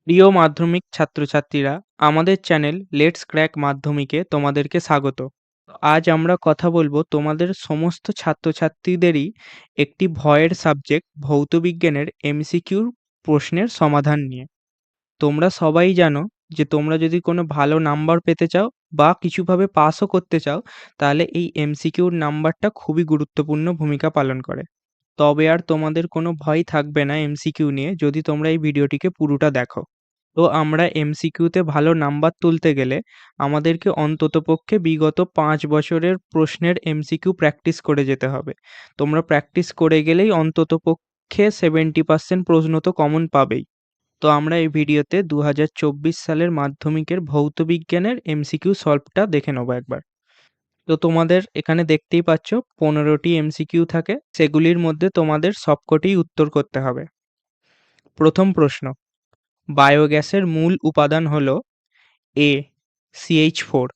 প্রিয় মাধ্যমিক ছাত্রছাত্রীরা, আমাদের চ্যানেল লেটস ক্র্যাক মাধ্যমিকে তোমাদেরকে স্বাগত। আজ আমরা কথা বলবো তোমাদের সমস্ত ছাত্রছাত্রীদেরই একটি ভয়ের সাবজেক্ট ভৌতবিজ্ঞানের এমসিকিউ প্রশ্নের সমাধান নিয়ে। তোমরা সবাই জানো যে তোমরা যদি কোনো ভালো নাম্বার পেতে চাও বা কিছুভাবে পাসও করতে চাও, তাহলে এই এমসিকিউর নাম্বারটা খুবই গুরুত্বপূর্ণ ভূমিকা পালন করে। তবে আর তোমাদের কোনো ভয় থাকবে না এমসিকিউ নিয়ে, যদি তোমরা এই ভিডিওটিকে পুরোটা দেখো। তো আমরা এমসিকিউতে ভালো নাম্বার তুলতে গেলে আমাদেরকে অন্ততপক্ষে বিগত ৫ বছরের প্রশ্নের এমসিকিউ প্র্যাকটিস করে যেতে হবে। তোমরা প্র্যাকটিস করে গেলেই অন্ততপক্ষে 70% প্রশ্ন তো কমন পাবেই। তো আমরা এই ভিডিওতে ২০২৪ সালের মাধ্যমিকের ভৌতবিজ্ঞানের এমসিকিউ সলভটা দেখে নেবো একবার। তো তোমাদের এখানে দেখতেই পাচ্ছ ১৫টি এমসিকিউ থাকে, সেগুলির মধ্যে তোমাদের সবকটিই উত্তর করতে হবে। প্রথম প্রশ্ন, বায়োগ্যাসের মূল উপাদান হল এ CH4।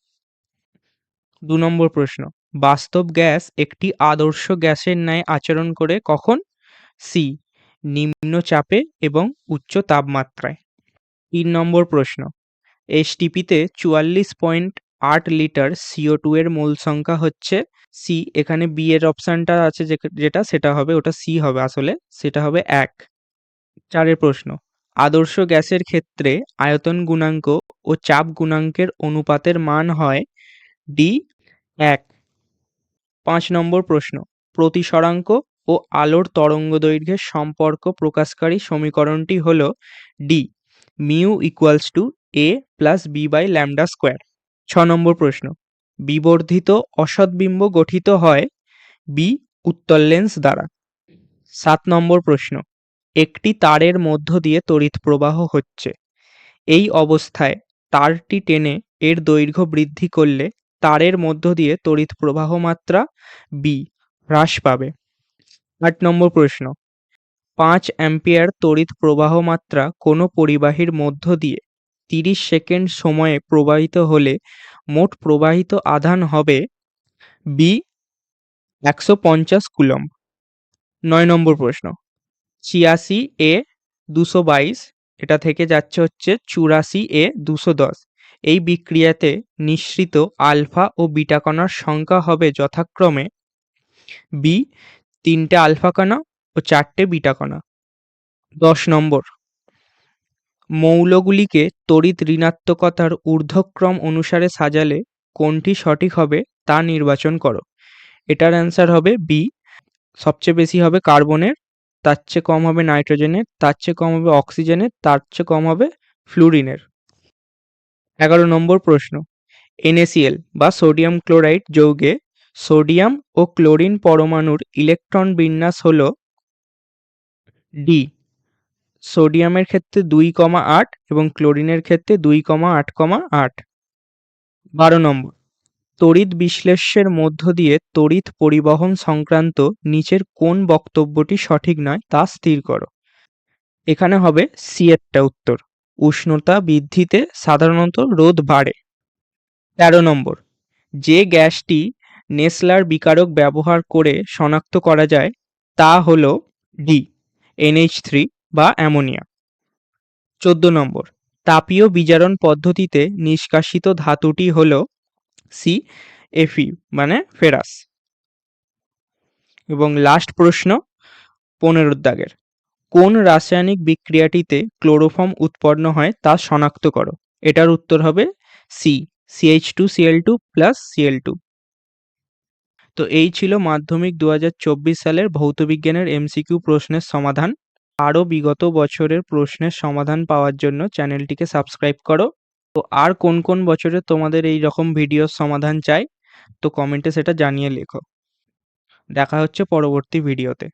২ নম্বর প্রশ্ন, বাস্তব গ্যাস একটি আদর্শ গ্যাসের ন্যায় আচরণ করে কখন? সি নিম্ন চাপে এবং উচ্চ তাপমাত্রায়। ৩ নম্বর প্রশ্ন, এসটিপিতে ৪৪.৮ লিটার CO2 এর মোল সংখ্যা হচ্ছে সি, এখানে বি এর অপশানটা আছে যেটা সেটা হবে, ওটা সি হবে আসলে, সেটা হবে ১। ৪ প্রশ্ন, আদর্শ গ্যাসের ক্ষেত্রে আয়তন গুণাঙ্ক ও চাপ গুণাঙ্কের অনুপাতের মান হয় ডি ১। ৫ নম্বর প্রশ্ন, প্রতিসরাঙ্ক ও আলোর তরঙ্গদৈর্ঘ্যের সম্পর্ক প্রকাশকারী সমীকরণটি হল D mu equals to A plus B by lambda square. ৬ নম্বর প্রশ্ন, বিবর্ধিত অসৎবিম্ব গঠিত হয় বি উত্তল লেন্স দ্বারা। ৭ নম্বর প্রশ্ন, একটি তারের মধ্য দিয়ে তড়িৎ প্রবাহ হচ্ছে, এই অবস্থায় তারটি টেনে এর দৈর্ঘ্য বৃদ্ধি করলে তারের মধ্য দিয়ে তড়িৎ প্রবাহ মাত্রা বি হ্রাস পাবে। ৮ নম্বর প্রশ্ন, ৫ অ্যাম্পিয়ার তড়িৎ প্রবাহ মাত্রা কোনো পরিবাহীর মধ্য দিয়ে ৩০ সেকেন্ড সময়ে প্রবাহিত হলে মোট প্রবাহিত আধান হবে বি ১৫০ কুলম্ব। ৯ নম্বর প্রশ্ন, ৮৬ এ ২২২, এটা থেকে যাচ্ছে হচ্ছে ৮৪ এ ২১০। এই বিক্রিয়াতে নিঃসৃত আলফা ও বিটা কণার সংখ্যা হবে যথাক্রমে বি ৩টে আলফা কণা ও ৪টে বিটা কণা। ১০ নম্বর, মৌলগুলিকে তড়িৎ ঋণাত্মকতার ঊর্ধ্বক্রম অনুসারে সাজালে কোনটি সঠিক হবে তা নির্বাচন করো। এটার অ্যান্সার হবে বি, সবচেয়ে বেশি হবে কার্বনের, তার চেয়ে কম হবে নাইট্রোজেনের, তার চেয়ে কম হবে অক্সিজেনের, তার চেয়ে কম হবে ফ্লুরিনের। ১১ নম্বর প্রশ্ন, NaCl বা সোডিয়াম ক্লোরাইড যৌগে সোডিয়াম ও ক্লোরিন পরমাণুর ইলেকট্রন বিন্যাস হল ডি সোডিয়ামের ক্ষেত্রে ২,৮ এবং ক্লোরিনের ক্ষেত্রে ২,৮,৮। ১২ নম্বর, তড়িৎ বিশ্লেষ্যের মধ্য দিয়ে তড়িৎ পরিবহন সংক্রান্ত নিচের কোন বক্তব্যটি সঠিক নয় তা স্থির করো। এখানে হবে সি এরটা উত্তর, উষ্ণতা বৃদ্ধিতে সাধারণত রোধ বাড়ে। ১৩ নম্বর, যে গ্যাসটি নেসলার বিকারক ব্যবহার করে শনাক্ত করা যায় তা হল ডি NH3 বা অ্যামোনিয়া। ১৪ নম্বর, তাপীয় বিজারণ পদ্ধতিতে নিষ্কাশিত ধাতুটি হল সি Fe মানে ফেরাস। এবং লাস্ট প্রশ্ন ১৫ দাগের, কোন রাসায়নিক বিক্রিয়াটিতে ক্লোরোফর্ম উৎপন্ন হয় তা শনাক্ত করো। এটার উত্তর হবে সি CH2Cl2 প্লাস Cl2। তো এই ছিল মাধ্যমিক ২০২৪ সালের ভৌতবিজ্ঞানের এমসিকিউ প্রশ্নের সমাধান। আরও বিগত বছরের প্রশ্নের সমাধান পাওয়ার জন্য চ্যানেলটিকে সাবস্ক্রাইব করো। তো আর কোন কোন বছরে তোমাদের এই রকম ভিডিওর সমাধান চাই, তো কমেন্টে সেটা জানিয়ে লেখো। দেখা হচ্ছে পরবর্তী ভিডিওতে।